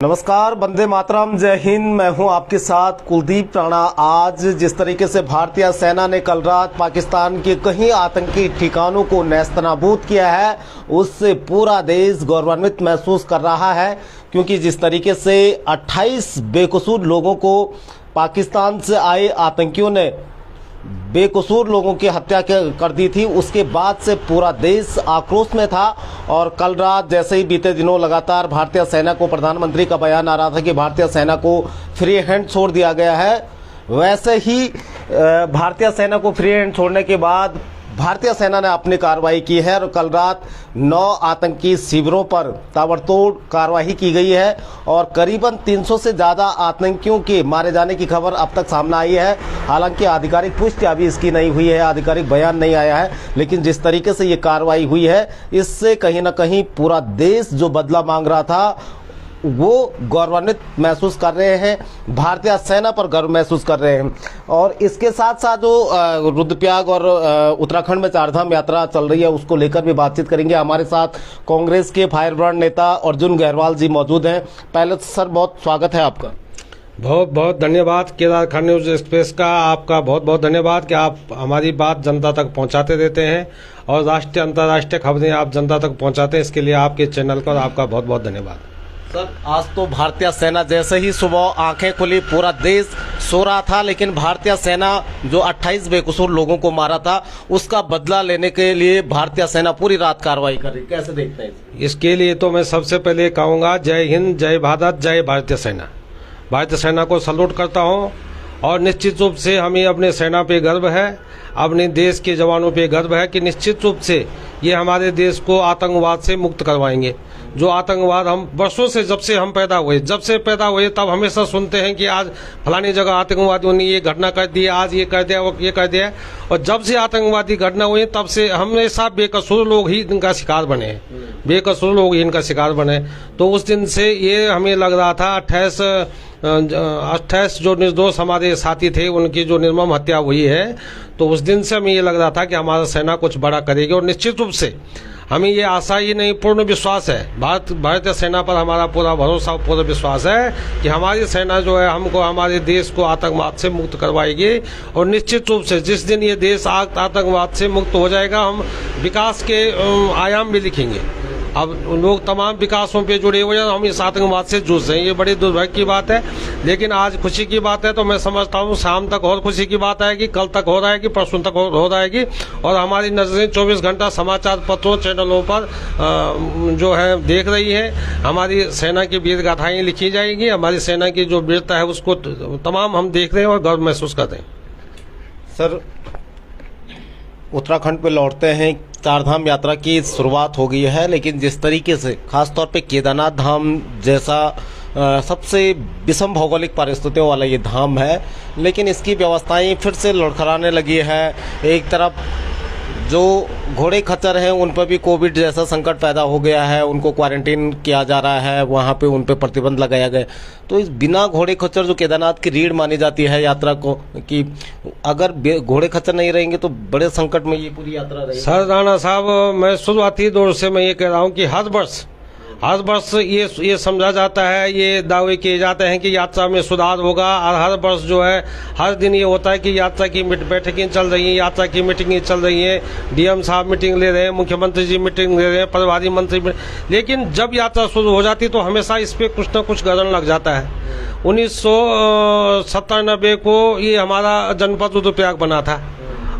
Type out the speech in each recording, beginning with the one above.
नमस्कार, वंदे मातरम, जय हिंद। मैं हूं आपके साथ कुलदीप राणा। आज जिस तरीके से भारतीय सेना ने कल रात पाकिस्तान के कई आतंकी ठिकानों को नेस्तनाबूद किया है, उससे पूरा देश गौरवान्वित महसूस कर रहा है, क्योंकि जिस तरीके से 28 बेकसूर लोगों को पाकिस्तान से आए आतंकियों ने बेकसूर लोगों की हत्या कर दी थी, उसके बाद से पूरा देश आक्रोश में था। और कल रात जैसे ही बीते दिनों लगातार भारतीय सेना को, प्रधानमंत्री का बयान आ रहा था कि भारतीय सेना को फ्री हैंड छोड़ दिया गया है, वैसे ही भारतीय सेना को फ्री हैंड छोड़ने के बाद भारतीय सेना ने अपनी कार्रवाई की है और कल रात 9 आतंकी शिविरों पर ताबड़तोड़ कार्रवाई की गई है और करीबन 300 से ज़्यादा आतंकियों के मारे जाने की खबर अब तक सामने आई है। हालांकि आधिकारिक पुष्टि अभी इसकी नहीं हुई है, आधिकारिक बयान नहीं आया है, लेकिन जिस तरीके से ये कार्रवाई हुई है, इससे कहीं ना कहीं पूरा देश जो बदला मांग रहा था वो गौरवान्वित महसूस कर रहे हैं, भारतीय सेना पर गर्व महसूस कर रहे हैं। और इसके साथ साथ जो रुद्रप्रयाग और उत्तराखंड में चारधाम यात्रा चल रही है, उसको लेकर भी बातचीत करेंगे। हमारे साथ कांग्रेस के फायरब्रांड नेता अर्जुन गहरवाल जी मौजूद हैं। पहले तो सर बहुत स्वागत है आपका। बहुत बहुत धन्यवाद केदार खान न्यूज एक्सप्रेस का, आपका बहुत बहुत धन्यवाद कि आप हमारी बात जनता तक पहुंचाते रहते हैं और राष्ट्रीय अंतर्राष्ट्रीय खबरें आप जनता तक पहुंचाते हैं। इसके लिए आपके चैनल का आपका बहुत बहुत धन्यवाद। सर, आज तो भारतीय सेना जैसे ही सुबह आंखें खुली पूरा देश सो रहा था, लेकिन भारतीय सेना जो 28 बेकसूर लोगों को मारा था उसका बदला लेने के लिए भारतीय सेना पूरी रात कार्रवाई कर रही, कैसे देखते हैं? इसके लिए तो मैं सबसे पहले कहूँगा जय हिंद, जय भारत, जय भारतीय सेना। भारतीय सेना को सल्यूट करता हूँ और निश्चित रूप से हमें अपने सेना पे गर्व है, अपने देश के जवानों पे गर्व है कि निश्चित रूप से ये हमारे देश को आतंकवाद से मुक्त करवाएंगे। जो आतंकवाद हम वर्षों से, जब से पैदा हुए तब हमेशा सुनते हैं कि आज फलानी जगह आतंकवादियों ने ये घटना कर दी, आज ये कर दिया, वो ये कर दिया। और जब से आतंकवादी घटना हुई तब से हमेशा बेकसूर लोग ही इनका शिकार बने हैं, बेकसूर लोग ही इनका शिकार बने। तो उस दिन से ये हमें लग रहा था 28 जो निर्दोष हमारे साथी थे उनकी जो निर्मम हत्या हुई है, तो उस दिन से हमें ये लग रहा था कि हमारा सेना कुछ बड़ा करेगी। और निश्चित रूप से हमें ये आशा ही नहीं, पूर्ण विश्वास है, भारतीय सेना पर हमारा पूरा भरोसा, पूरा विश्वास है कि हमारी सेना जो है हमको, हमारे देश को आतंकवाद से मुक्त करवाएगी। और निश्चित रूप से जिस दिन ये देश आतंकवाद से मुक्त हो जाएगा, हम विकास के आयाम भी लिखेंगे। अब लोग तमाम विकासों पे जुड़े हुए हैं, हम इस आतंकवाद से जूझ रहे हैं, ये बड़ी दुर्भाग्य की बात है। लेकिन आज खुशी की बात है, तो मैं समझता हूँ शाम तक और खुशी की बात आएगी, कल तक हो रहेगी, परसों तक हो रहेगी। और हमारी नजरें 24 घंटा समाचार पत्रों, चैनलों पर जो है देख रही है। हमारी सेना की वीर गाथाएं लिखी जाएगी, हमारी सेना की जो वीरता है उसको तमाम हम देख रहे हैं और गर्व महसूस करते हैं। सर, उत्तराखंड पे लौटते हैं, चारधाम यात्रा की शुरुआत हो गई है, लेकिन जिस तरीके से खासतौर पे केदारनाथ धाम जैसा सबसे विषम भौगोलिक परिस्थितियों वाला ये धाम है, लेकिन इसकी व्यवस्थाएं फिर से लड़खड़ाने लगी है। एक तरफ जो घोड़े खच्चर हैं उन पर भी कोविड जैसा संकट पैदा हो गया है, उनको क्वारंटीन किया जा रहा है, वहाँ पे उन पे प्रतिबंध लगाया गया। तो इस बिना घोड़े खच्चर जो केदारनाथ की रीढ़ मानी जाती है यात्रा को, कि अगर घोड़े खच्चर नहीं रहेंगे तो बड़े संकट में ये पूरी यात्रा रहेगी। सर राणा साहब, मैं शुरुआती दौर से मैं ये कह रहा हूँ कि हर वर्ष ये समझा जाता है, ये दावे किए जाते हैं कि यात्रा में सुधार होगा। और हर वर्ष जो है, हर दिन ये होता है कि यात्रा की बैठकें चल रही हैं, यात्रा की मीटिंगें चल रही हैं, डीएम साहब मीटिंग ले रहे हैं, मुख्यमंत्री जी मीटिंग ले रहे हैं, प्रभारी मंत्री। लेकिन जब यात्रा शुरू हो जाती तो हमेशा इस पर कुछ न कुछ गड़न लग जाता है। 1997 को ये हमारा जनपद रुद्रप्रयाग बना था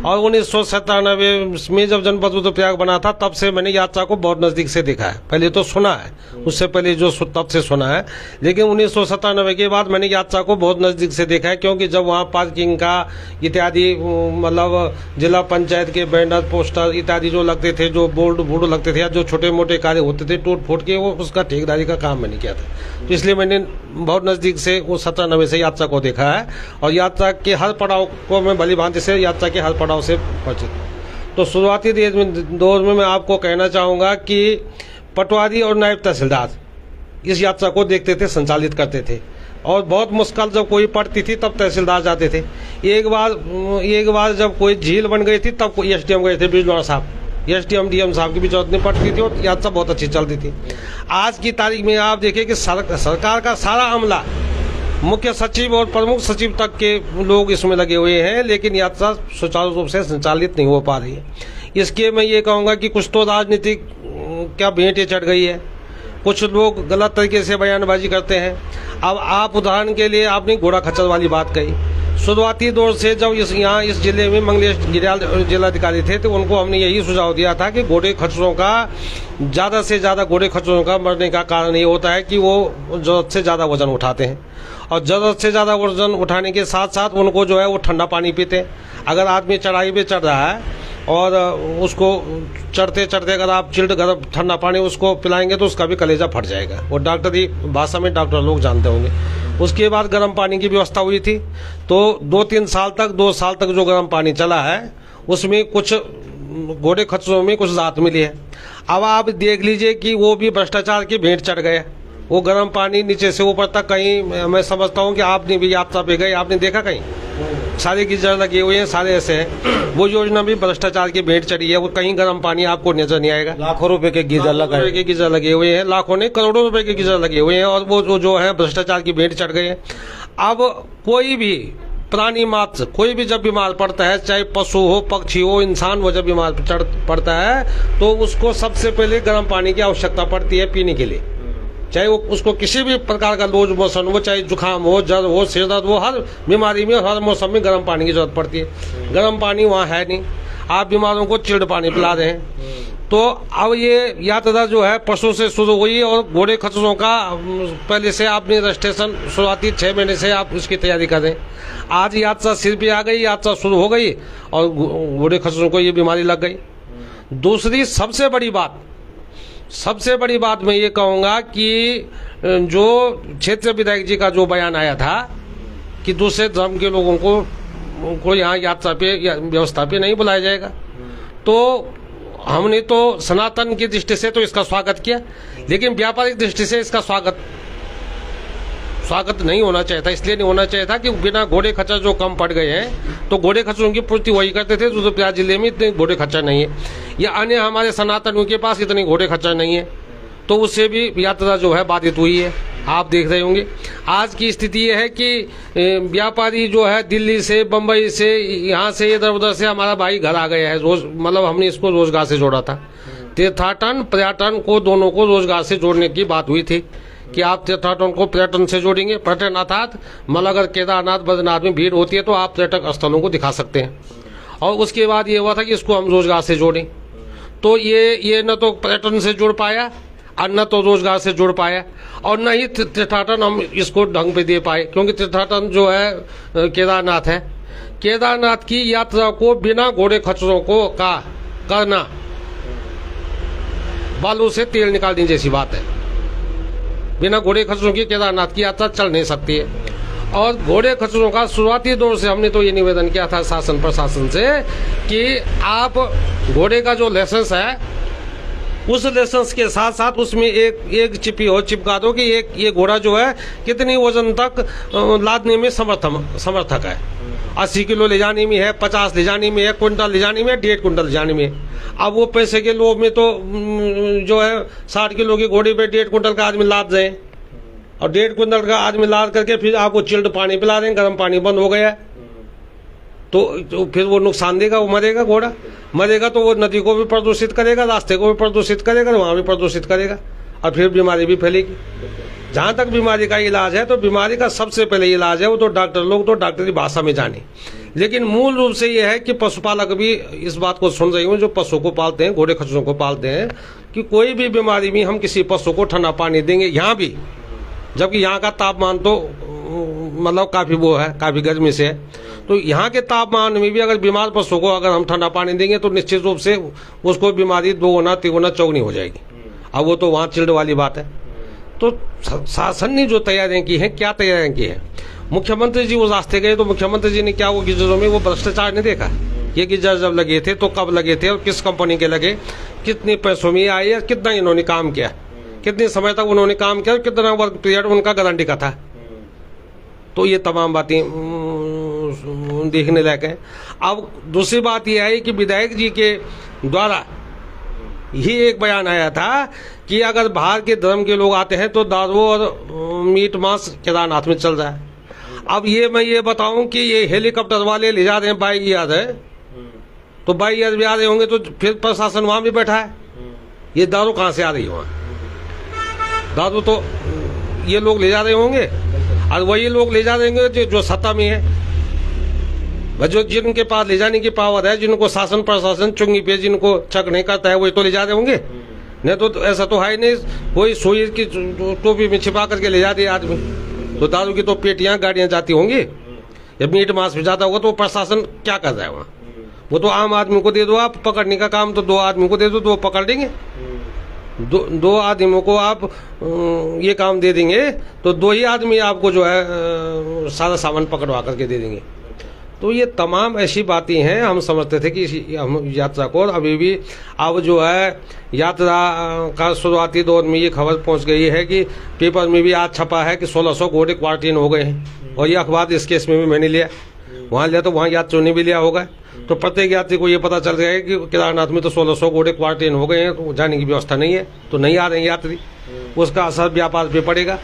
और 1997 में जब जनपद रुद्रप्रयाग बना था तब से मैंने यात्रा को बहुत नज़दीक से देखा है। पहले तो सुना है, उससे पहले जो तब से सुना है, लेकिन 1997 के बाद मैंने यात्रा को बहुत नज़दीक से देखा है। क्योंकि जब वहाँ पार्किंग का इत्यादि, मतलब जिला पंचायत के बैनर, पोस्टर इत्यादि जो लगते थे, जो बोर्ड लगते थे, या जो छोटे मोटे कार्य होते थे टूट फूट के, वो उसका ठेकेदारी का काम मैंने किया था। तो इसलिए मैंने बहुत नज़दीक से वो 97 से यात्रा को देखा है और यात्रा के हर पड़ाव को मैं भली भांति से, यात्रा के हर पड़ाव से परिचित। तो शुरुआती दौर में मैं आपको कहना चाहूँगा कि पटवारी और नायब तहसीलदार इस यात्रा को देखते थे, संचालित करते थे। और बहुत मुश्किल जब कोई पड़ती थी तब तहसीलदार जाते थे। एक बार जब कोई झील बन गई थी तब कोई एसडीएम गए थे, बिजनौर साहब, एसडीएम डीएम साहब की भी जरूरत नहीं पड़ती थी और यात्रा बहुत अच्छी चलती थी। आज की तारीख में आप देखिए कि सरकार का सारा अमला, मुख्य सचिव और प्रमुख सचिव तक के लोग इसमें लगे हुए हैं, लेकिन यात्रा सुचारू रूप से संचालित नहीं हो पा रही है। इसके मैं ये कहूँगा कि कुछ तो राजनीतिक क्या भेंटें चढ़ गई है, कुछ लोग गलत तरीके से बयानबाजी करते हैं। अब आप उदाहरण के लिए आपने घोड़ा खच्चर वाली बात कही। शुरुआती दौर से जब इस जिले में मंगलेश गिरियाल जिलाधिकारी थे तो उनको हमने यही सुझाव दिया था कि घोड़े खच्चरों का ज़्यादा से ज़्यादा घोड़े खच्चरों का मरने का कारण ये होता है कि वो ज़रूरत से ज़्यादा वजन उठाते हैं, और ज़रूरत से ज़्यादा वजन उठाने के साथ साथ उनको जो है वो ठंडा पानी पीते हैं। अगर आदमी चढ़ाई पे चढ़ रहा है और उसको चढ़ते चढ़ते अगर आप चिल्ड गर्म ठंडा पानी उसको पिलाएंगे तो उसका भी कलेजा फट जाएगा। वो डॉक्टरी भाषा में डॉक्टर लोग जानते होंगे। उसके बाद गर्म पानी की व्यवस्था हुई थी, तो 2 साल तक जो गर्म पानी चला है उसमें कुछ घोड़े खच्चरों में कुछ राहत मिली है। अब आप देख लीजिए कि वो भी भ्रष्टाचार की भेंट चढ़ गए। वो गर्म पानी नीचे से ऊपर तक कहीं, मैं समझता हूँ कि आपने भी यात्रा पे गए, आपने देखा कहीं सारे गीजर लगे हुए हैं, सारे ऐसे हैं। वो योजना भी भ्रष्टाचार की भेंट चढ़ी है। वो कहीं गर्म पानी आपको नजर नहीं आएगा। लाखों रुपए के गीजर लगे हुए हैं, लाखों नहीं करोड़ों रुपए के गीजर लगे हुए हैं, और वो जो है भ्रष्टाचार की भेंट चढ़ गए हैं। अब कोई भी प्राणी मात्र, कोई भी जब बीमार पड़ता है, चाहे पशु हो, पक्षी हो, इंसान वो जब बीमार पड़ता है तो उसको सबसे पहले गर्म पानी की आवश्यकता पड़ती है पीने के लिए। चाहे वो उसको किसी भी प्रकार का लूज मोशन हो, चाहे जुकाम हो, जर हो, सिर दर्द हो, हर बीमारी में हर मौसम में गर्म पानी की जरूरत पड़ती है। गर्म पानी वहाँ है नहीं, आप बीमारों को चिल्ड पानी पिला रहे हैं। तो अब ये यात्रा जो है पशु से शुरू हुई और घोड़े खच्चरों का पहले से आपने रजिस्ट्रेशन शुरुआती 6 महीने से आप इसकी तैयारी कर रहे हैं। आज यात्रा सिर पे आ गई, यात्रा शुरू हो गई और घोड़े खच्चरों को ये बीमारी लग गई। दूसरी सबसे बड़ी बात मैं ये कहूँगा कि जो क्षेत्रीय विधायक जी का जो बयान आया था कि दूसरे धर्म के लोगों को यहाँ यात्रा पे या व्यवस्था पे नहीं बुलाया जाएगा, तो हमने तो सनातन की दृष्टि से तो इसका स्वागत किया, लेकिन व्यापारिक दृष्टि से इसका स्वागत नहीं होना चाहिए था। इसलिए नहीं होना चाहिए था कि बिना घोड़े खच्चर जो कम पड़ गए हैं, तो घोड़े खच्चरों की पूर्ति वही करते थे। रुद्रप्रयाग जिले में इतने घोड़े खच्चर नहीं है, या अन्य हमारे सनातनियों के पास इतने घोड़े खच्चर नहीं है, तो उससे भी यात्रा जो है बाधित हुई है। आप देख रहे होंगे आज की स्थिति ये है कि व्यापारी जो है दिल्ली से, बम्बई से, यहाँ से, इधर उधर से हमारा भाई घर आ गया है। रोज मतलब हमने इसको रोजगार से जोड़ा था। तीर्थाटन पर्यटन को दोनों को रोजगार से जोड़ने की बात हुई थी कि आप तीर्थाटन को पर्यटन से जोड़ेंगे। पर्यटन अर्थात मतलब अगर केदारनाथ बद्रीनाथ में भीड़ होती है तो आप पर्यटक स्थलों को दिखा सकते हैं। और उसके बाद ये हुआ था कि इसको हम रोजगार से जोड़ें, तो ये न तो पर्यटन से जुड़ पाया और न तो रोजगार से जुड़ पाया, और न ही तीर्थाटन हम इसको ढंग पे दे पाए, क्योंकि तीर्थाटन जो है केदारनाथ है। केदारनाथ की यात्रा को बिना घोड़े खच्चरों को का करना बालू से तेल निकालने जैसी बात है। बिना घोड़े खच्चरों की केदारनाथ की यात्रा चल नहीं सकती है। और घोड़े खच्चरों का शुरुआती दौर से हमने तो ये निवेदन किया था शासन प्रशासन से कि आप घोड़े का जो लाइसेंस है उस लाइसेंस के साथ साथ उसमें एक चिपका दो कि ये घोड़ा जो है कितनी वजन तक लादने में समर्थक है। 80 किलो ले जाने में है, 50 ले जाने में है, क्विंटल ले जाने में है, 1.5 क्विंटल ले जाने में है। अब वो पैसे के लोभ में तो जो है 60 किलो के घोड़े पे 1.5 क्विंटल का आदमी लाद रहे, और 1.5 क्विंटल का आदमी लाद करके फिर आपको चिल्ड पानी पिला दें, गर्म पानी बंद हो गया तो फिर वो नुकसान देगा, वो मरेगा। घोड़ा मरेगा तो वो नदी को भी प्रदूषित करेगा, रास्ते को भी प्रदूषित करेगा, वहाँ भी प्रदूषित करेगा, और फिर बीमारी भी फैलेगी। जहाँ तक बीमारी का इलाज है तो बीमारी का सबसे पहले इलाज है वो तो डॉक्टर लोग तो डॉक्टरी भाषा में जाने, लेकिन मूल रूप से ये है कि पशुपालक भी इस बात को सुन रही हूँ जो पशु को पालते हैं, घोड़े खच्चरों को पालते हैं, कि कोई भी बीमारी में हम किसी पशु को ठंडा पानी देंगे यहाँ भी, जबकि यहाँ का तापमान तो मतलब काफ़ी गर्मी से है, तो यहाँ के तापमान में भी अगर बीमार पशु को अगर हम ठंडा पानी देंगे तो निश्चित रूप से उसको बीमारी 2 गुना 3 गुना चौगुनी हो जाएगी। अब वो तो वहाँ चिल्ड वाली बात है। तो शासन ने जो तैयारियां की हैं, क्या तैयारियां की हैं? मुख्यमंत्री जी उस रास्ते गए तो मुख्यमंत्री जी ने क्या वो गीजरों में वो भ्रष्टाचार नहीं देखा? ये गीजर जब लगे थे तो कब लगे थे और किस कंपनी के लगे, कितने पैसों में आए, कितना इन्होंने काम किया, कितने समय तक उन्होंने काम किया, कितना वर्क पीरियड उनका गारंटी का था। तो ये तमाम बातें देखने लायक है। अब दूसरी बात यह है कि विधायक जी के द्वारा ही एक बयान आया था कि अगर बाहर के धर्म के लोग आते हैं तो दारू और मीट मांस केदारनाथ में चल रहा है। अब मैं ये बताऊं कि ये हेलीकॉप्टर वाले ले जा रहे हैं 22,000 है, तो 22,000 भी आ रहे होंगे तो फिर प्रशासन वहां भी बैठा है। ये दारू कहाँ से आ रही है वहाँ? दारू तो ये लोग ले जा रहे होंगे, और वही लोग ले जा रहे होंगे जो सत्ता में है, जो जिनके पास ले जाने की पावर है, जिनको शासन प्रशासन चुंगी पे जिनको चेक नहीं करता है, वही तो ले जा रहे होंगे। नहीं तो ऐसा तो है नहीं कोई सुई की टोपी में छिपा करके ले जाते आदमी। तो दारू की तो पेटियां गाड़ियां जाती होंगी, जब मीट मांस भी जाता होगा तो प्रशासन क्या कर रहा है वहाँ? वो तो आम आदमी को दे दो आप, पकड़ने का काम तो 2 आदमी को दे दो, 2 पकड़ लेंगे। 2 आदमियों को आप ये काम दे देंगे तो 2 ही आदमी आपको जो है सारा सामान पकड़वा करके दे देंगे। तो ये तमाम ऐसी बातें हैं। हम समझते थे कि हम यात्रा को, अभी भी अब जो है यात्रा का शुरुआती दौर में ये खबर पहुंच गई है कि पेपर में भी आज छपा है कि 1600 घोड़े क्वारंटीन हो गए हैं, और ये अखबार इस केस में भी मैंने लिया, वहाँ लिया तो वहाँ यात्रियों ने भी लिया होगा। तो प्रत्येक यात्री को ये पता चल गया है कि केदारनाथ में तो 1600 घोड़े क्वारंटीन हो गए हैं, तो जाने की व्यवस्था नहीं है, तो नहीं आ रहे हैं यात्री। उसका असर व्यापार पे पड़ेगा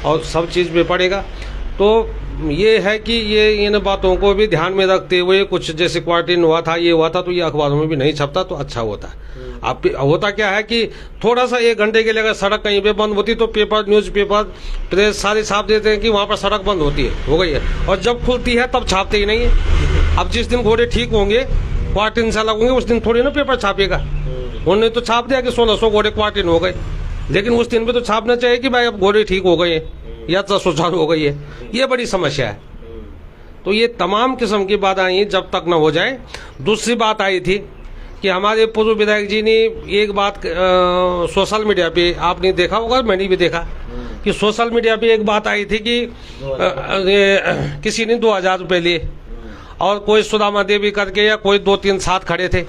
और सब चीज़ पे पड़ेगा। तो ये है कि ये इन बातों को भी ध्यान में रखते हुए कुछ जैसे क्वारंटीन हुआ था, ये हुआ था, तो ये अखबारों में भी नहीं छपता तो अच्छा होता। अब होता क्या है कि थोड़ा सा 1 घंटे के लिए अगर सड़क कहीं पे बंद होती तो पेपर, न्यूज़पेपर, प्रेस सारे छाप देते हैं कि वहाँ पर सड़क बंद होती है, हो गई है, और जब खुलती है तब छापते ही नहीं है। अब जिस दिन घोड़े ठीक होंगे, क्वारंटीन से अलग होंगे, उस दिन थोड़ी ना पेपर छापेगा। उन्होंने तो छाप दिया कि 1600 घोड़े क्वारंटीन हो गए, लेकिन उस दिन पे तो छापना चाहिए कि भाई अब घोड़े ठीक हो गए, यात्रा सुचारू हो गई है। ये बड़ी समस्या है। तो ये तमाम किस्म की बात आई जब तक न हो जाए। दूसरी बात आई थी कि हमारे पूर्व विधायक जी ने एक बात सोशल मीडिया पे आपने देखा होगा, मैंने भी देखा कि सोशल मीडिया पे एक बात आई थी कि किसी ने 2000 रुपये लिए, और कोई सुदामा देवी करके या कोई 2-3 साथ खड़े थे।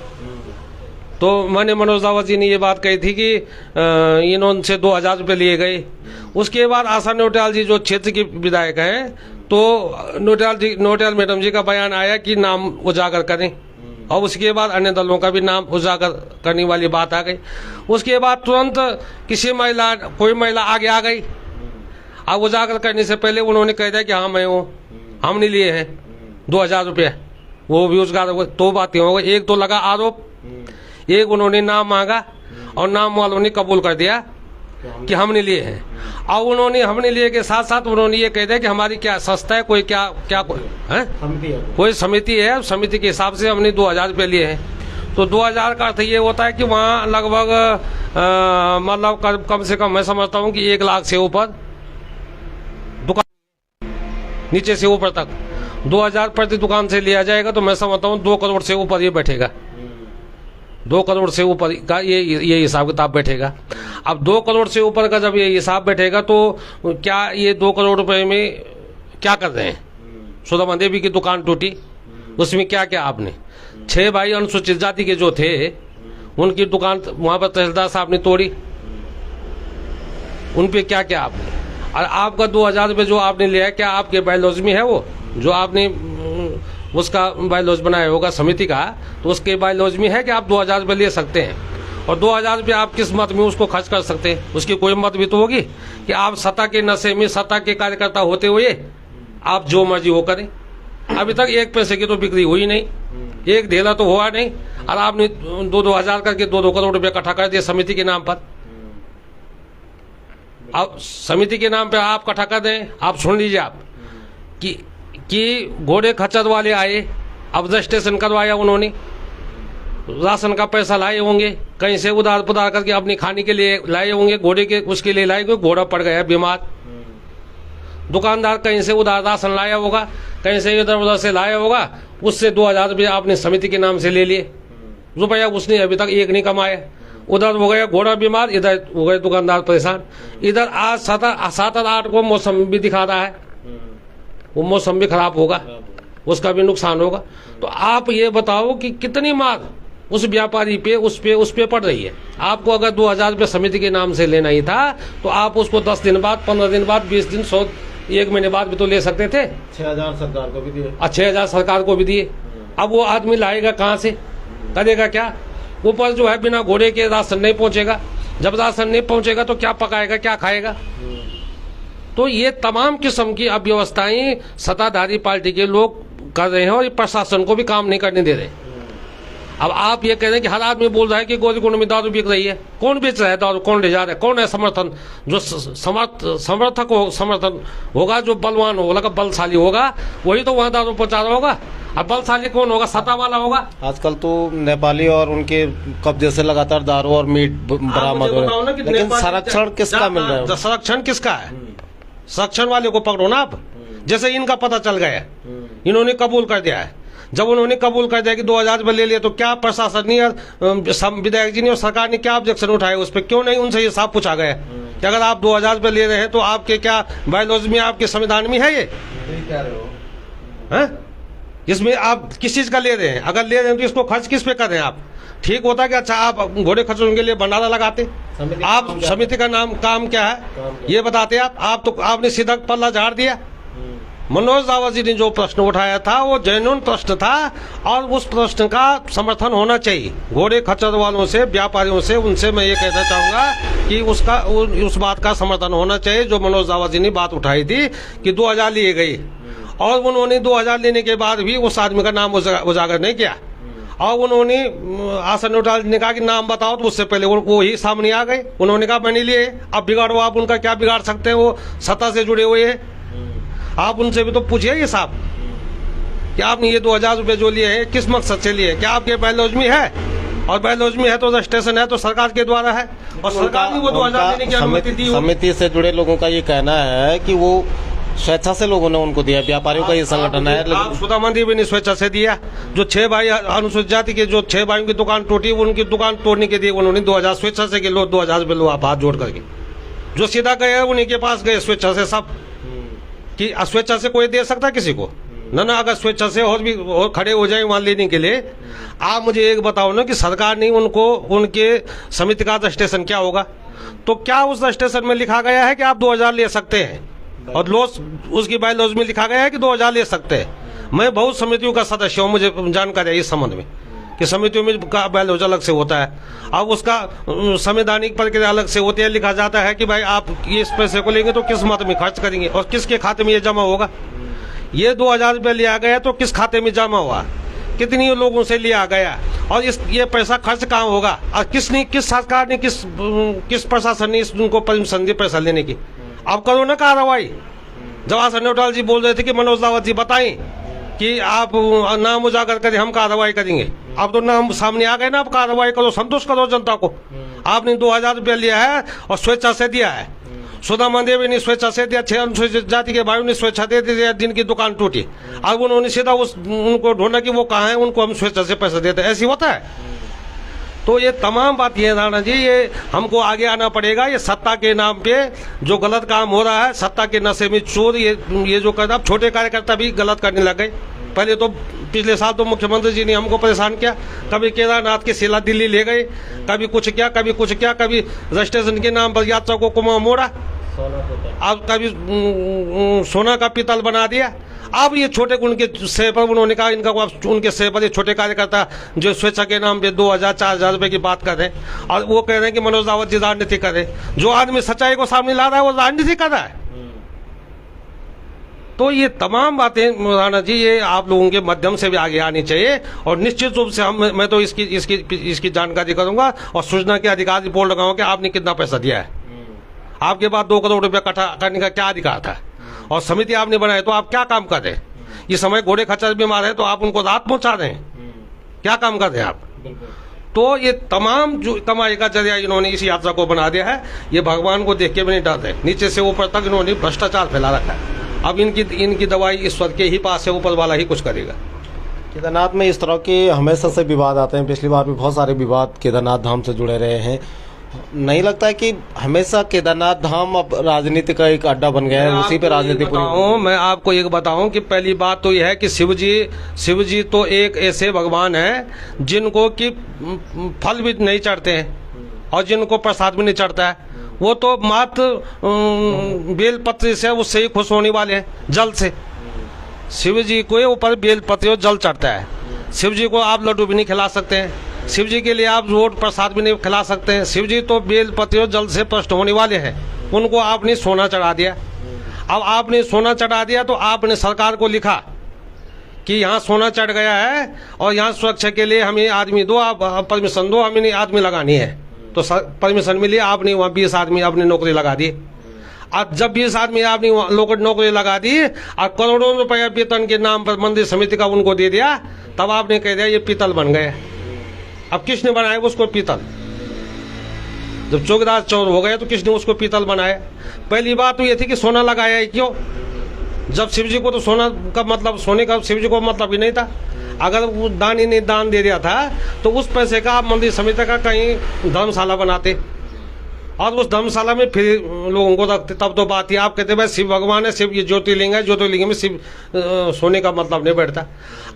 तो मैंने मनोज दावत जी ने ये बात कही थी कि इन्होंने 2000 रुपये लिए गए। उसके बाद आशा नोटियाल जी जो क्षेत्र की विधायक हैं, तो नोटियाल मैडम जी का बयान आया कि नाम उजागर करें, और उसके बाद अन्य दलों का भी नाम उजागर करने वाली बात आ गई। उसके बाद तुरंत कोई महिला आगे आ गई। अब उजागर करने से पहले उन्होंने कह दिया कि हाँ मैं हूँ, हमने लिए हैं 2000 रुपये। वो भी उसका 2 बातें हो गई, एक तो लगा आरोप, एक उन्होंने नाम मांगा और नाम वालों ने कबूल कर दिया कि हमने लिए हैं। और उन्होंने हमने लिए के साथ साथ उन्होंने ये कह दिया कि हमारी क्या संस्था है, कोई क्या कोई समिति है, समिति के हिसाब से हमने 2000 रुपये लिए हैं। तो 2000 का अर्थ ये होता है कि वहाँ लगभग मतलब कम से कम मैं समझता हूँ कि 1 लाख से ऊपर दुकान, नीचे से ऊपर तक 2000 प्रति दुकान से लिया जाएगा, तो मैं समझता हूँ 2 करोड़ से ऊपर ये बैठेगा। 2 करोड़ से ऊपर का ये हिसाब किताब बैठेगा। अब 2 करोड़ से ऊपर का जब ये हिसाब बैठेगा तो क्या ये 2 करोड़ रुपए में क्या कर रहे हैं? सुदामा देवी की दुकान टूटी, उसमें क्या क्या आपने 6 भाई अनुसूचित जाति के जो थे उनकी दुकान वहां पर तहसीलदार साहब ने तोड़ी, उन पे क्या क्या आपने, और आपका 2000 रुपये जो आपने लिया है क्या आपके बायलॉज में है? वो जो आपने उसका बायलॉज बनाया होगा समिति का, तो उसके बायलॉज में है कि आप 2000 रुपये ले सकते हैं, और 2000 रुपये आप किस मत में उसको खर्च कर सकते हैं? उसकी कोई मत भी तो होगी कि आप सत्ता के नशे में, सत्ता के कार्यकर्ता होते हुए आप जो मर्जी वो करें। अभी तक 1 पैसे की तो बिक्री हुई नहीं, 1 ढेला तो हुआ नहीं, और आपने 2-2 हजार करके 2-2 करोड़ रुपये इकट्ठा कर दिया समिति के नाम पर। अब समिति के नाम पे आप इकट्ठा कर दें। आप सुन लीजिए आप कि घोड़े खच्चर वाले आए, अब रजिस्ट्रेशन करवाया उन्होंने, राशन का पैसा लाए होंगे, कहीं से उधार पुधार करके अपनी खाने के लिए लाए होंगे, घोड़े के उसके लिए लाए, घोड़ा पड़ गया बीमार। दुकानदार कहीं से उधार राशन लाया होगा, कहीं से इधर उधर से लाया होगा, उससे 2000 रुपये आपने समिति के नाम से ले लिए। रुपया उसने अभी तक 1 नहीं कमाया। उधर हो गया घोड़ा बीमार, इधर हो गए दुकानदार परेशान। इधर आज 7-8 को मौसम भी दिखा रहा है, वो मौसम भी खराब होगा, उसका भी नुकसान होगा। तो आप ये बताओ कि कितनी मार उस व्यापारी पे उस पे पड़ रही है। आपको अगर 2000 रुपये समिति के नाम से लेना ही था तो आप उसको 10 दिन बाद, 15 दिन बाद, 20 दिन, 100, 1 महीने बाद भी तो ले सकते थे। 6000 सरकार को भी दिए। 6000 सरकार को भी दिए। अब वो आदमी लाएगा कहाँ से, करेगा क्या? ऊपर जो है बिना घोड़े के राशन नहीं पहुंचेगा। जब राशन नहीं पहुंचेगा तो क्या पकाएगा, क्या खाएगा? तो ये तमाम किस्म की अव्यवस्थाएं सत्ताधारी पार्टी के लोग कर रहे हैं और ये प्रशासन को भी काम नहीं करने दे रहे। अब आप ये कह रहे हैं कि हर आदमी बोल रहा है कि गोरीकुंड में दारू बिक रही है। कौन बेच रहा है दारू? कौन ले जा रहा है? कौन है समर्थन? जो समर्थन होगा, जो बलवान होगा, बलशाली होगा, वही तो वहां दारू पहुंचा रहा होगा। अब बलशाली कौन होगा? सत्ता वाला होगा। आजकल तो नेपाली और उनके कब्जे से लगातार दारू और मीट बरामद हो रहा है, लेकिन संरक्षण किसका मिल रहा है? संरक्षण किसका है? संरक्षण वाले को पकड़ो ना आप। जैसे इनका पता चल गया है, इन्होंने कबूल कर दिया है। जब उन्होंने कबूल कर दिया कि 2000 रुपये ले लिए, तो क्या प्रशासन ने, विधायक जी ने और सरकार ने क्या ऑब्जेक्शन उठाया उस पर? क्यों नहीं उनसे ये साफ पूछा गया कि अगर आप 2000 रुपये ले रहे हैं तो आपके क्या बायोलॉजी में, आपके संविधान में है ये? इसमें आप किस चीज का ले रहे हैं? अगर ले रहे हैं तो इसको खर्च किस पे कर रहे हैं आप? ठीक होता कि अच्छा आप घोड़े खर्चों के लिए भंडारा लगाते। आप समिति का नाम काम क्या है ये बताते। आप तो आपने सीधा पल्ला झाड़ दिया। मनोज दावा जी ने जो प्रश्न उठाया था वो जेन्युइन प्रश्न था और उस प्रश्न का समर्थन होना चाहिए। घोड़े खच्चर वालों से, व्यापारियों से, उनसे मैं ये कहना चाहूंगा कि उस बात का समर्थन होना चाहिए जो मनोज दावा जी ने बात उठाई थी कि 2000 लिए गई और उन्होंने 2000 लेने के बाद भी उस आदमी का नाम उजागर नहीं किया। और उन्होंने आसन नोटाल ने कहा कि नाम बताओ, तो उससे पहले वो ही सामने आ गए। उन्होंने कहा मैंने लिए। अब बिगाड़ो आप, उनका क्या बिगाड़ सकते हैं? वो सत्ता से जुड़े हुए हैं। आप उनसे भी तो पूछिए ये साहब कि आपने ये 2000 रुपये जो लिए हैं किस मकसद से लिए? क्या आपके बायोलॉजी में है? और बायोलॉजी में है तो रजिस्ट्रेशन है तो सरकार के द्वारा है और सरकार ने वो 2000 देने की अनुमति दी। समिति से जुड़े लोगों का ये कहना है कि वो स्वेच्छा से लोगों ने उनको दिया। व्यापारियों का ये संगठन है। आप सुधा मंदिर भी नहीं स्वेच्छा से दिया। जो 6 भाई अनुसूचित जाति के, जो 6 भाइयों की दुकान टूटी, उनकी दुकान तोड़ने के लिए उन्होंने 2000 स्वेच्छा से के लो 2000 रुपये लो आप हाथ जोड़ करके। जो सीधा गए उन्हीं के पास गए स्वेच्छा से सब। कि स्वेच्छा से कोई दे सकता है किसी को? ना। अगर स्वेच्छा से और भी और खड़े हो जाए वहां लेने के लिए, आप मुझे एक बताओ ना कि सरकार ने उनको, उनके समिति का रजिस्ट्रेशन क्या होगा? तो क्या उस रजिस्ट्रेशन में लिखा गया है कि आप 2000 ले सकते हैं? और उसकी बायोलॉजी में लिखा गया है कि 2000 ले सकते हैं। मैं बहुत समितियों का सदस्य हूँ, मुझे जानकारी है इस संबंध में कि समितियों में का बायोलॉजी अलग से होता है। अब उसका संवैधानिक प्रक्रिया अलग से होती है। लिखा जाता है कि भाई आप इस पैसे को लेंगे तो किस मत में खर्च करेंगे और किसके खाते में ये जमा होगा। ये 2000 रुपये लिया गया तो किस खाते में जमा हुआ, कितनी लोगों से लिया गया और ये पैसा खर्च कहाँ होगा और किस सरकार ने, किस प्रशासन ने उनको परमिशन दी पैसा लेने की? अब करो ना कार्रवाई। जवाहर नोटाल जी बोल रहे थे कि मनोज दावत जी बताएं कि आप नाम उजागर करें, हम कार्रवाई करेंगे। अब तो नाम सामने आ गए ना, अब कार्रवाई करो, संतुष्ट करो जनता को। आपने 2000 रुपया लिया है और स्वेच्छा से दिया है। सुधा मंदेवी ने स्वेच्छा से दिया, 6 अनुसूचित जाति के भाइयों ने स्वेच्छा दे दिया जिनकी दुकान टूटी। अब उन्होंने सीधा उनको ढूंढा कि वो कहाँ है, उनको हम स्वेच्छा से पैसा देते हैं। ऐसी होता है? तो ये तमाम बात ये राणा जी, ये हमको आगे आना पड़ेगा। ये सत्ता के नाम पे जो गलत काम हो रहा है, सत्ता के नशे में चोर, ये जो करता, अब छोटे कार्यकर्ता भी गलत करने लग गए। पहले तो पिछले साल तो मुख्यमंत्री जी ने हमको परेशान किया। कभी केदारनाथ की शिला दिल्ली ले गए, कभी कुछ किया, कभी कुछ किया, कभी रजिस्ट्रेशन के नाम पर यात्रा को कुआं मोड़ा, अब कभी सोना का पीतल बना दिया। अब ये छोटे उनके सह पर उन्होंने कहा इनका उनके सह पर ये छोटे कार्यकर्ता जो स्वेच्छा के नाम पे 2000-4000 रुपए की बात कर रहे हैं और वो कह रहे हैं कि मनोज दावत जी राजनीति कर रहे हैं। जो आदमी सच्चाई को सामने ला रहा है वो राजनीति कर रहा है। तो ये तमाम बातें राणा जी, ये आप लोगों के माध्यम से भी आगे आनी चाहिए और निश्चित रूप से मैं तो इसकी जानकारी करूंगा और सूचना के अधिकार रिपोर्ट लगाऊंगा कि आपने कितना पैसा दिया है। आपके पास 2 करोड़ रुपया इकट्ठा करने का क्या अधिकार था? और समिति आपने बनाई तो आप क्या काम कर रहे हैं? ये समय घोड़े खच्चर बीमार है तो आप उनको राहत पहुंचा रहे हैं, क्या काम कर रहे हैं आप? तो ये तमाम जो कमाई का जरिया इन्होंने इस यात्रा को बना दिया है। ये भगवान को देख के भी नहीं डर रहे, नीचे से ऊपर तक इन्होंने भ्रष्टाचार फैला रखा है। अब इनकी दवाई ईश्वर के ही पास है, ऊपर वाला ही कुछ करेगा। केदारनाथ में इस तरह के हमेशा से विवाद आते हैं। पिछली बार भी बहुत सारे विवाद केदारनाथ धाम से जुड़े रहे हैं। नहीं लगता है कि हमेशा केदारनाथ धाम अब राजनीति का एक अड्डा बन गया है, उसी पे राजनीति पूरी? मैं आपको एक बताऊं कि पहली बात तो यह है कि शिव जी तो एक ऐसे भगवान हैं जिनको कि फल भी नहीं चढ़ते हैं और जिनको प्रसाद भी नहीं चढ़ता है। वो तो मात्र बेल पत्र से उससे ही खुश होने वाले हैं, जल से। शिव जी को ऊपर बेल पत्र और जल चढ़ता है। शिव जी को आप लड्डू भी नहीं खिला सकते हैं, शिव जी के लिए आप रोड प्रसाद भी नहीं खिला सकते हैं। शिव जी तो बेल पत्र और जल से प्रष्ट होने वाले हैं, उनको आपने सोना चढ़ा दिया। अब आपने सोना चढ़ा दिया तो आपने सरकार को लिखा कि यहाँ सोना चढ़ गया है और यहाँ सुरक्षा के लिए हमें आदमी दो, आप परमिशन दो, हमें आदमी लगानी है। तो परमिशन मिली, आपने वहाँ 20 आदमी अपनी नौकरी लगा दी। अब जब 20 आदमी आपने नौकरी लगा दी और करोड़ों रुपया वेतन के नाम पर मंदिर समिति का उनको दे दिया, तब आपने कह दिया ये पीतल बन गए। अब किसने बनाया उसको पीतल? जब चौकीदार चोर हो गए तो किसने उसको पीतल बनाया? पहली बात तो ये थी कि सोना लगाया है क्यों? जब शिव जी को तो सोना का मतलब, सोने का शिव जी को मतलब ही नहीं था। अगर वो दान ही नहीं दान दे दिया था तो उस पैसे का आप मंदिर समिति का कहीं धर्मशाला बनाते और उस धर्मशाला में फिर लोगों को रखते, तब तो बात ही। आप कहते भाई शिव भगवान है, शिव ये ज्योतिर्लिंग है, ज्योतिर्लिंग में शिव सोने का मतलब नहीं बैठता।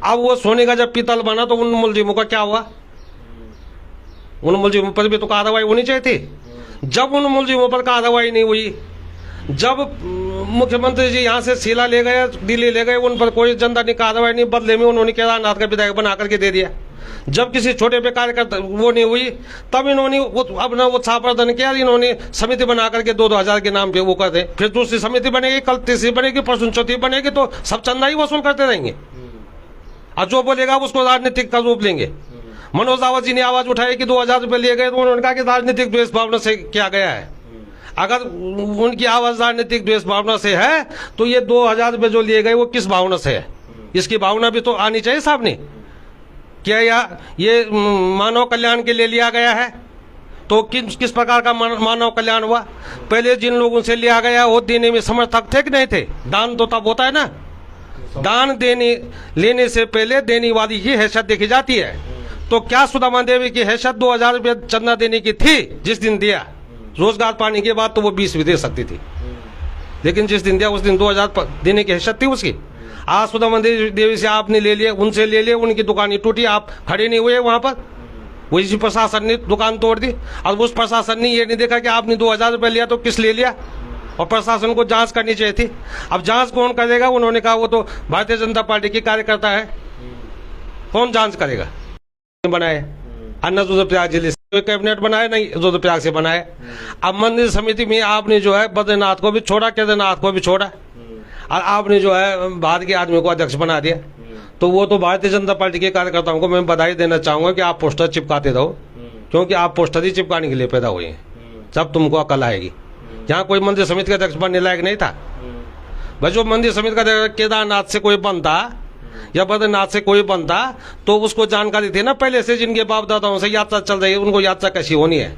अब वो सोने का जब पीतल बना तो उन मुलजिमों का क्या हुआ? उन मुलजिमों पर भी तो कार्रवाई होनी चाहिए थी। जब उन मुलजिमों पर कार्रवाई नहीं हुई, जब मुख्यमंत्री जी यहाँ से शीला ले गए, दिल्ली ले गए, उन पर कोई जनता ने कार्रवाई नहीं, बदले में उन्होंने केदारनाथ का विधायक बना करके दे दिया। जब किसी छोटे पे कार्यकर्ता वो नहीं हुई, तब इन्होंने अपना उत्साह प्रदर्शन किया, इन्होंने समिति बना करके 2-2 हजार के नाम पे वो करते। फिर दूसरी समिति बनेगी, कल तीसरी बनेगी, परसों चौथी बनेगी, तो सब चंदा ही वसूल करते रहेंगे और जो बोलेगा उसको राजनीतिक का रूप लेंगे। मनोज रावत जी ने आवाज उठाई कि 2000 रुपये लिए गए, तो उन्होंने कहा कि राजनीतिक द्वेष भावना से किया गया है। अगर उनकी आवाज राजनीतिक द्वेष भावना से है तो ये 2000 रुपये जो लिए गए वो किस भावना से है? इसकी भावना भी तो आनी चाहिए साहब ने। क्या ये मानव कल्याण के लिए लिया गया है? तो किस प्रकार का मानव कल्याण हुआ? पहले जिन लोगों से लिया गया वो देने में समर्थक थे कि नहीं थे? दान तो तब होता है ना, दान लेने से पहले देने वाली की हैसियत देखी जाती है। तो क्या सुदामा देवी की हैसियत 2000 रुपये चंदा देने की थी जिस दिन दिया? रोजगार पाने के बाद तो वो 20 भी दे सकती थी, लेकिन जिस दिन दिया उस दिन 2000 देने की हैसियत थी उसकी। आज सुदामा देवी से आपने ले लिए, उनसे ले लिए, उनकी दुकान टूटी, आप खड़े नहीं हुए वहां पर, वही प्रशासन ने दुकान तोड़ दी। और उस प्रशासन ने ये नहीं देखा कि आपने 2000 रुपये लिया तो किस ले लिया, और प्रशासन को जांच करनी चाहिए थी। अब जांच कौन करेगा? उन्होंने कहा वो तो भारतीय जनता पार्टी के कार्यकर्ता है, कौन जांच करेगा? बनाए अन्ना रुद्रप्रयाग जिले से कैबिनेट बनाए, नहीं रुद्रप्रयाग से बनाए। अब मंदिर समिति में आपने जो है बद्रीनाथ को भी छोड़ा, केदारनाथ को भी छोड़ा, और आपने जो है बाहर के आदमी को अध्यक्ष बना दिया। तो वो तो भारतीय जनता पार्टी के कार्यकर्ताओं को मैं बधाई देना चाहूंगा कि आप पोस्टर चिपकाते रहो, क्योंकि आप पोस्टर ही चिपकाने के लिए पैदा हुए हैं। जब तुमको अकल आएगी, यहाँ कोई मंदिर समिति का अध्यक्ष बनने लायक नहीं था। भाई जो मंदिर समिति का अध्यक्ष केदारनाथ से कोई बनता या बद्रीनाथ से कोई बनता तो उसको जानकारी थी ना पहले से, जिनके बाप दादाओं से यात्रा चल रही है, उनको यात्रा कैसी होनी है।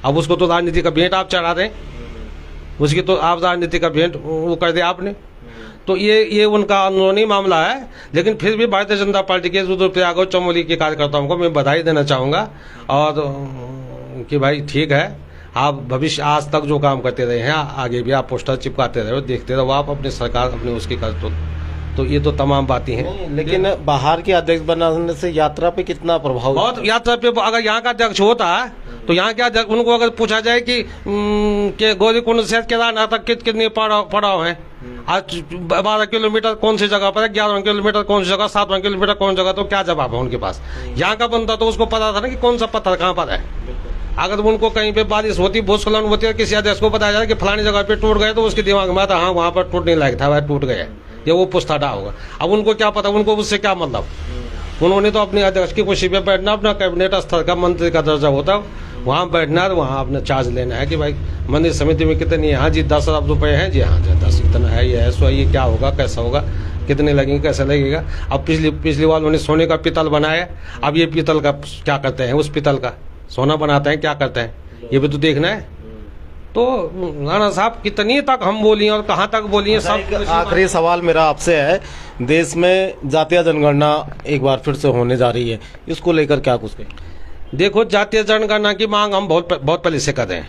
अब उसको तो राजनीति का भेंट आप चढ़ा दें, उसकी तो आप राजनीति का भेंट वो कर दे आपने। तो ये उनका अंदरूनी मामला है, लेकिन फिर भी भारतीय जनता पार्टी के रुद्रप्रयाग और चमोली के कार्यकर्ताओं को मैं बधाई देना चाहूँगा, और कि भाई ठीक है, आप भविष्य आज तक जो काम करते रहे हैं आगे भी आप पोस्टर चिपकाते रहे, देखते रहो आप अपनी सरकार अपनी उसकी कर। तो ये तो तमाम बातें हैं, लेकिन बाहर के अध्यक्ष बनाने से यात्रा पे कितना प्रभाव? बहुत यात्रा पे अगर यहाँ का अध्यक्ष होता तो यहाँ क्या उनको अगर पूछा जाए कि गौरीकुंड से केदारनाथ तक कितने पड़ाव हैं, आज 12 किलोमीटर कौन सी जगह पर है, 11 किलोमीटर कौन सी जगह, 7 किलोमीटर कौन जगह, तो क्या जवाब है उनके पास? यहाँ का बनता तो उसको पता था ना कि कौन सा पत्थर कहाँ पर है। अगर उनको कहीं पे बारिश होती, भूस्खलन होती है, किसी अध्यक्ष को बताया जाए कि फलानी जगह पे टूट गए, तो उसके दिमाग में आता हाँ वहाँ पर टूटने लायक था, वह टूट गया, ये वो पुछताड़ा होगा। अब उनको क्या पता, उनको उससे क्या मतलब? उन्होंने तो अपने अध्यक्ष की कुर्सी पे बैठना, अपना कैबिनेट स्तर का मंत्री का दर्जा होता वहाँ बैठना है, वहाँ अपना चार्ज लेना है कि भाई मंदिर समिति में कितनी है, हाँ जी 10 अरब रुपये हैं जी, हाँ जी 10 इतना है, ये है सो, ये क्या होगा, कैसा होगा, कितने लगेंगे, कैसा लगेगा। अब पिछली बार उन्होंने सोने का पीतल बनाया, अब ये पीतल का क्या करते हैं, उस पीतल का सोना बनाते हैं, क्या करते हैं, ये भी तो देखना है। तो राणा साहब कितनी तक हम बोलिए और कहाँ तक बोलिए सब। आखिरी सवाल मेरा आपसे है, देश में जातीय जनगणना एक बार फिर से होने जा रही है, इसको लेकर क्या कुछ कहें? देखो, जातीय जनगणना की मांग हम बहुत पहले से कर रहे हैं,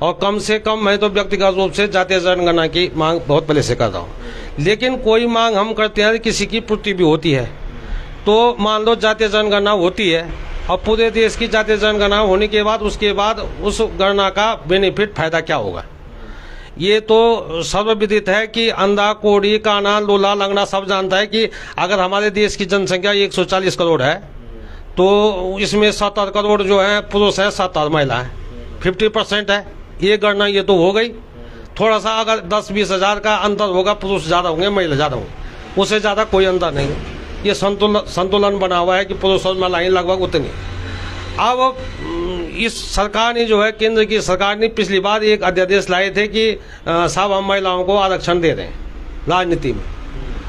और कम से कम मैं तो व्यक्तिगत रूप से जातीय जनगणना की मांग बहुत पहले से कर रहा हूँ। लेकिन कोई मांग हम करते हैं किसी की पूर्ति भी होती है। तो मान लो जातीय जनगणना होती है और पूरे देश की जातीय जनगणना होने के बाद उसके बाद उस गणना का बेनिफिट फायदा क्या होगा, ये तो सर्वविदित है कि अंधा कोढ़ी काना लूला लंगड़ा सब जानता है कि अगर हमारे देश की जनसंख्या 140 करोड़ है तो इसमें 70 करोड़ जो है पुरुष है, 70 महिला है, 50% है। ये गणना ये तो हो गई। थोड़ा सा अगर 10-20 हज़ार का अंतर होगा, पुरुष ज़्यादा होंगे महिला ज़्यादा होंगे, उससे ज़्यादा कोई अंतर नहीं है। ये संतुलन बना हुआ है कि पुरुष और महिलाएं लगभग उतनी। अब इस सरकार ने जो है, केंद्र की सरकार ने पिछली बार एक अध्यादेश लाए थे कि साहब हम महिलाओं को आरक्षण दे रहे हैं राजनीति में,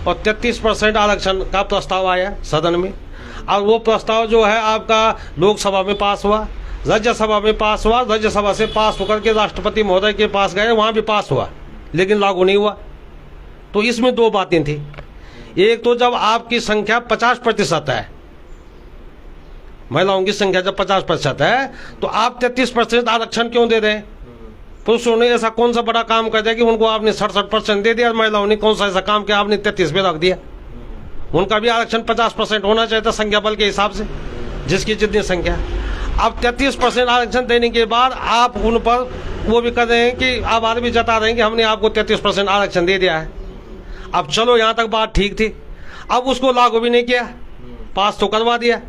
और 33% आरक्षण का प्रस्ताव आया सदन में। और वो प्रस्ताव जो है आपका लोकसभा में पास हुआ, राज्यसभा में पास हुआ, राज्यसभा से पास होकर के राष्ट्रपति महोदय के पास गए, वहाँ भी पास हुआ, लेकिन लागू नहीं हुआ। तो इसमें दो बातें थी। एक तो जब आपकी संख्या 50% है, महिलाओं की संख्या जब 50% है, तो आप 33% आरक्षण क्यों दे रहे हैं? पुरुषों ने ऐसा कौन सा बड़ा काम कर दिया कि उनको आपने 67% दे दिया, महिलाओं ने कौन सा ऐसा काम किया आपने 33 पे रख दिया? उनका भी आरक्षण 50% होना चाहिए था संख्या बल के हिसाब से, जिसकी जितनी संख्या। अब 33% आरक्षण देने के बाद आप उन पर वो भी कर रहे हैं कि आभार भी जता रहे हैं कि हमने आपको 33% आरक्षण दे दिया है। अब चलो यहाँ तक बात ठीक थी, अब उसको लागू भी नहीं किया, पास तो करवा दिया,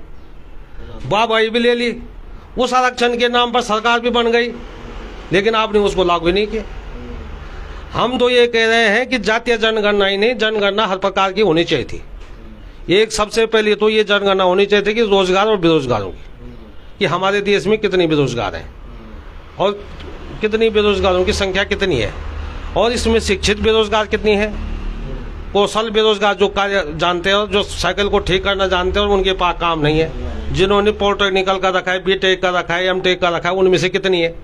वाहवाही भी ले ली, उस आरक्षण के नाम पर सरकार भी बन गई, लेकिन आपने उसको लागू ही नहीं किया। हम तो ये कह रहे हैं कि जातीय जनगणना ही नहीं, जनगणना हर प्रकार की होनी चाहिए थी। एक सबसे पहले तो ये जनगणना होनी चाहिए थी कि रोजगार और बेरोजगारों की, कि हमारे देश में कितने बेरोजगार हैं और कितनी बेरोजगारों की संख्या कितनी है, और इसमें शिक्षित बेरोजगार कितनी है, कौशल बेरोजगार जो कार्य जानते हैं, जो साइकिल को ठीक करना जानते हैं और उनके पास काम नहीं है, जिन्होंने पॉलिटेक्निकल का रखा है, बीटेक का रखा है, एमटेक का रखा है, उनमें से कितनी है,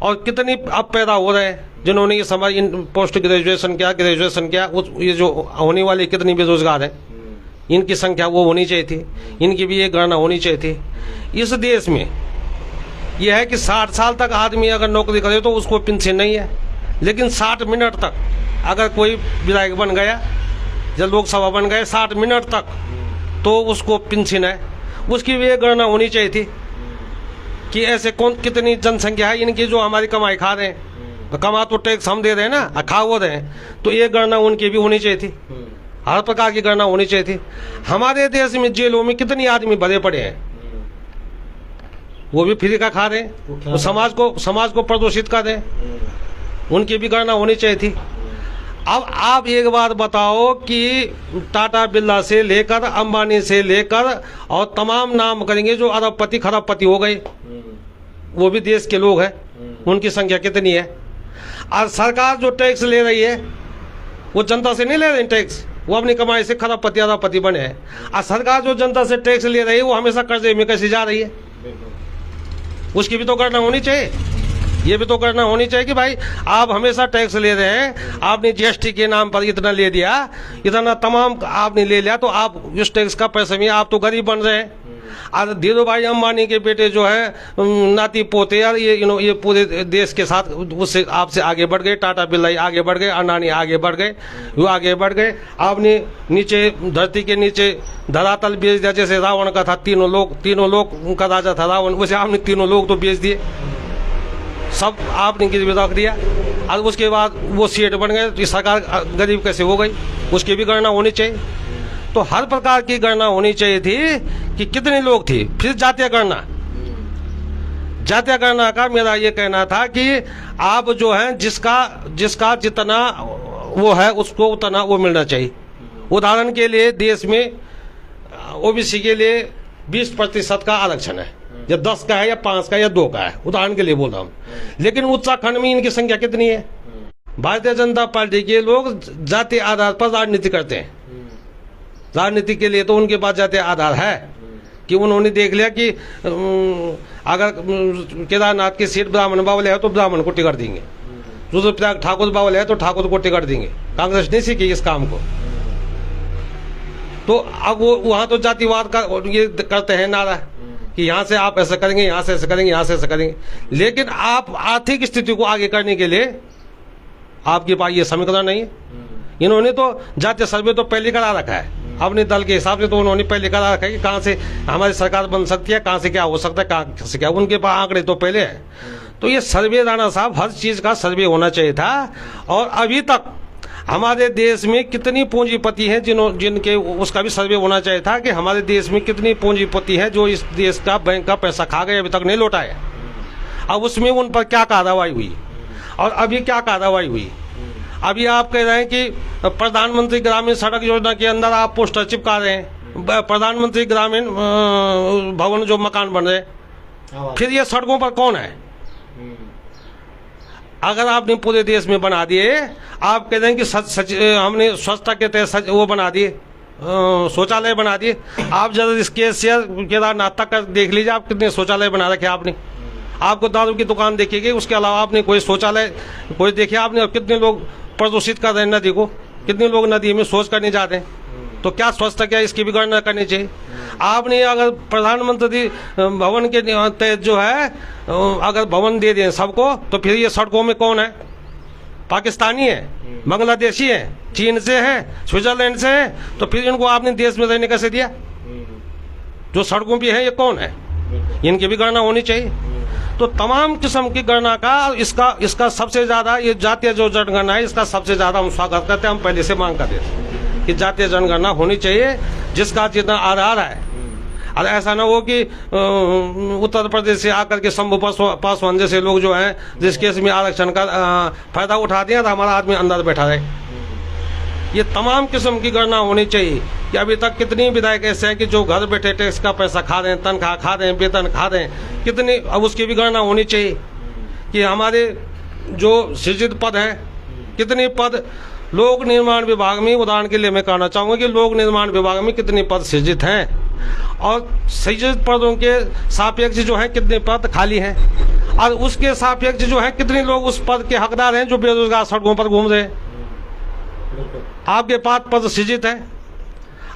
और कितनी अब पैदा हो रहे हैं जिन्होंने ये समझ पोस्ट ग्रेजुएशन किया, ग्रेजुएशन किया, ये जो होने वाले कितनी बेरोजगार है, इनकी संख्या वो होनी चाहिए थी, इनकी भी एक गणना होनी चाहिए थी। इस देश में यह है कि 60 साल तक आदमी अगर नौकरी करे तो उसको पेंशन नहीं है, लेकिन 60 मिनट तक अगर कोई विधायक बन गया, जब लोकसभा बन गए 60 मिनट तक, तो उसको पेंशन है। उसकी भी एक गणना होनी चाहिए थी कि ऐसे कौन कितनी जनसंख्या है इनकी जो हमारी कमाई खा रहे हैं, तो कमा तो टैक्स हम दे रहे हैं ना, खा वो रहे हैं, तो ये गणना उनकी भी होनी चाहिए थी, हर प्रकार की गणना होनी चाहिए थी। हमारे देश में जेलों में कितने आदमी भरे पड़े हैं, वो भी फ्री का खा रहे हैं, वो समाज को प्रदूषित कर रहे हैं, उनकी भी गणना होनी चाहिए थी। अब आप एक बात बताओ कि टाटा बिरला से लेकर अंबानी से लेकर और तमाम नाम करेंगे जो अरबपति खरबपति हो गए, वो भी देश के लोग हैं, उनकी संख्या कितनी है? और सरकार जो टैक्स ले रही है वो जनता से नहीं ले रही टैक्स, वो अपनी कमाई से खरबपति अरबपति बने हैं। और सरकार जो जनता से टैक्स ले रही है वो हमेशा कर्जे में कैसे जा रही है, उसकी भी तो गणना होनी चाहिए। ये भी तो करना होनी चाहिए कि भाई आप हमेशा टैक्स ले रहे हैं, आपने जीएसटी के नाम पर इतना ले दिया, इतना तमाम आपने ले लिया, तो आप उस टैक्स का पैसे में आप तो गरीब बन रहे हैं। और धीरू भाई अंबानी के बेटे जो है नाती पोते यार ये पूरे देश के साथ उससे आपसे आगे बढ़ गए, टाटा बिरला आगे बढ़ गए, अडानी आगे बढ़ गए, वो आगे बढ़ गए। आपने नीचे धरती के नीचे धरातल बेच दिया, जैसे रावण का था, तीनों लोग का राजा था रावण, वैसे आपने तीनों लोग तो बेच दिए, सब आपने गिरवी रख दिया। और उसके बाद वो सीट बन गए, तो सरकार गरीब कैसे हो गई, उसकी भी गणना होनी चाहिए। तो हर प्रकार की गणना होनी चाहिए थी कि कितने लोग थे। फिर जातीय गणना का मेरा ये कहना था कि आप जो है जिसका जितना वो है उसको उतना वो मिलना चाहिए। उदाहरण के लिए देश में ओबीसी के लिए 20% का आरक्षण है, या 10 का है या 5 का या 2 का है, उदाहरण के लिए बोल रहा हूँ। लेकिन उत्तराखंड में इनकी संख्या कितनी है? भारतीय जनता पार्टी के लोग जातीय आधार पर राजनीति करते हैं। राजनीति के लिए तो उनके पास जातीय आधार है कि उन्होंने देख लिया कि अगर केदारनाथ की सीट ब्राह्मण बावले है तो ब्राह्मण को टिकट देंगे, रुद्रप्रयाग ठाकुर बावले है तो ठाकुर को टिकट देंगे। कांग्रेस नहीं सीखी इस काम को, तो अब वो वहाँ तो जातिवाद का ये करते हैं नारा कि यहाँ से आप ऐसा करेंगे, यहाँ से ऐसा करेंगे, यहाँ से ऐसा करेंगे। लेकिन आप आर्थिक स्थिति को आगे करने के लिए आपके पास ये समीकरण नहीं है। इन्होंने तो जातीय सर्वे तो पहले करा रखा है अपने दल के हिसाब से, तो उन्होंने पहले करा रखा है कि कहाँ से हमारी सरकार बन सकती है, कहाँ से क्या हो सकता है, कहाँ से क्या, उनके पास आंकड़े तो पहले है। तो ये सर्वे राणा साहब, हर चीज़ का सर्वे होना चाहिए था। और अभी तक हमारे देश में कितनी पूंजीपति हैं जिनके उसका भी सर्वे होना चाहिए था कि हमारे देश में कितनी पूंजीपति हैं जो इस देश का बैंक का पैसा खा गए, अभी तक नहीं लौटाए। अब उसमें उन पर क्या कार्रवाई हुई और अभी क्या कार्रवाई हुई। अभी आप कह रहे हैं कि प्रधानमंत्री ग्रामीण सड़क योजना के अंदर आप पोस्टर चिपका रहे हैं, प्रधानमंत्री ग्रामीण भवन जो मकान बन रहे, फिर ये सड़कों पर कौन है? अगर आपने पूरे देश में बना दिए, आप कह रहे हैं कि हमने स्वच्छता के तहत वो बना दिए, शौचालय बना दिए। आप जरा इस केदारनाथ तक देख लीजिए, आप कितने शौचालय बना रखे आपने। आपको दारू की दुकान देखिएगी, उसके अलावा आपने कोई शौचालय कोई देखे आपने? कितने लोग प्रदूषित कर रहे हैं नदी को, कितने लोग नदी में शौच करने जाते हैं। तो क्या स्वच्छता, क्या इसकी भी गणना करनी चाहिए? आपने अगर प्रधानमंत्री भवन के तहत जो है अगर भवन दे दें सबको, तो फिर ये सड़कों में कौन है? पाकिस्तानी है, बांग्लादेशी है, चीन से है, स्विट्जरलैंड से है, तो फिर इनको आपने देश में रहने कैसे दिया? जो सड़कों पे है ये कौन है? इनकी भी गणना होनी चाहिए। तो तमाम किस्म की गणना का इसका सबसे ज्यादा ये जातीय जो जनगणना है, इसका सबसे ज्यादा हम स्वागत करते हैं। हम पहले से मांग करते थे कि जातीय जनगणना होनी चाहिए, जिसका जितना आधार है। और ऐसा ना हो कि उत्तर प्रदेश से आकर के शंभू पासवान जैसे लोग जो हैं, जिस केस में आरक्षण का फायदा उठा दिया तो हमारा आदमी अंदर बैठा रहे। ये तमाम किस्म की गणना होनी चाहिए कि अभी तक कितनी विधायक ऐसे हैं कि जो घर बैठे टैक्स का पैसा खा रहे हैं, तनख्वाह खा रहे हैं, वेतन खा रहे हैं, कितनी, अब उसकी भी गणना होनी चाहिए कि हमारे जो सृजित पद हैं, कितने पद लोक निर्माण विभाग में, उदाहरण के लिए मैं कहना चाहूँगा कि लोक निर्माण विभाग में कितने पद सृजित हैं और सृजित पदों के सापेक्ष जो है कितने पद खाली हैं, और उसके सापेक्ष जो है कितने लोग उस पद के हकदार हैं जो बेरोजगार सड़कों पर घूम रहे हैं। आपके पास पद सृजित है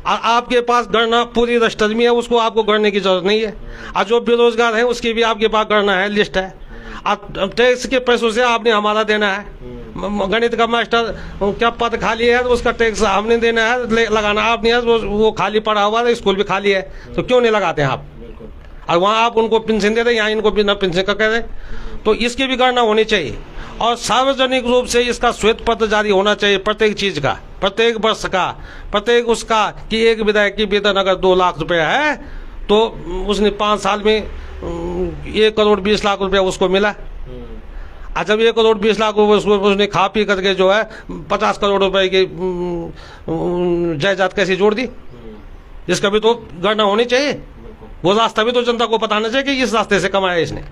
और आपके पास गणना पूरी रजिस्टर में है, उसको आपको गणने की जरूरत नहीं है। और जो बेरोजगार है उसकी भी आपके पास गणना है, लिस्ट है। अब टैक्स के पैसों से आपने हमारा देना है। गणित का मास्टर क्या पद खाली है तो उसका टैक्स हमने देना है, लगाना आपने है। वो खाली पड़ा हुआ है, स्कूल भी खाली है, तो क्यों नहीं लगाते हैं आप? और वहाँ आप उनको पेंशन दे रहे, यहाँ इनको बिना पेंशन का कह रहे। तो इसकी भी गणना होनी चाहिए और सार्वजनिक रूप से इसका श्वेत पत्र जारी होना चाहिए प्रत्येक चीज का, प्रत्येक वर्ष का, प्रत्येक उसका कि एक विधायक की वेतन अगर 2 लाख रुपया है तो उसने 5 साल में 1,20,00,000 रुपया उसको मिला। जब 1,20,00,000 रुपये उसने खा पी करके जो है 50 करोड़ रुपए की जायदाद कैसे जोड़ दी? इसका भी तो गणना होनी चाहिए। वो रास्ता भी तो जनता को बताना चाहिए कि इस रास्ते से कमाया इसने।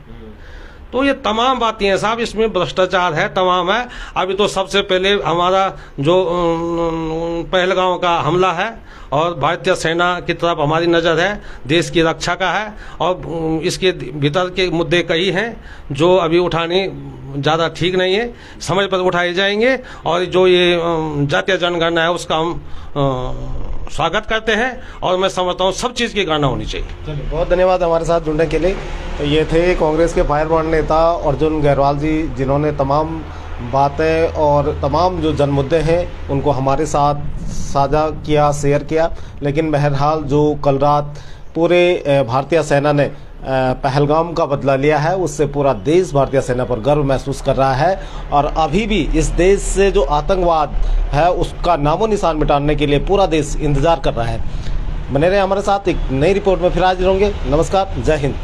तो ये तमाम बातें हैं साहब, इसमें भ्रष्टाचार है, तमाम है। अभी तो सबसे पहले हमारा जो पहलगांव का हमला है और भारतीय सेना की तरफ हमारी नज़र है, देश की रक्षा का है, और इसके भीतर के मुद्दे कई हैं जो अभी उठाने ज़्यादा ठीक नहीं है, समय पर उठाए जाएंगे। और जो ये जातीय जनगणना है उसका हम स्वागत करते हैं और मैं समझता हूँ सब चीज़ की गणना होनी चाहिए। चलिए, बहुत धन्यवाद हमारे साथ जुड़ने के लिए। तो ये थे कांग्रेस के फायर ब्रांड नेता अर्जुन गहरवाल जी, जिन्होंने तमाम बातें और तमाम जो जन मुद्दे हैं उनको हमारे साथ साझा किया, शेयर किया। लेकिन बहरहाल जो कल रात पूरे भारतीय सेना ने पहलगाम का बदला लिया है, उससे पूरा देश भारतीय सेना पर गर्व महसूस कर रहा है। और अभी भी इस देश से जो आतंकवाद है उसका नामो निशान मिटाने के लिए पूरा देश इंतजार कर रहा है। बने रहे हमारे साथ, एक नई रिपोर्ट में फिर हाजिर होंगे। नमस्कार, जय हिंद।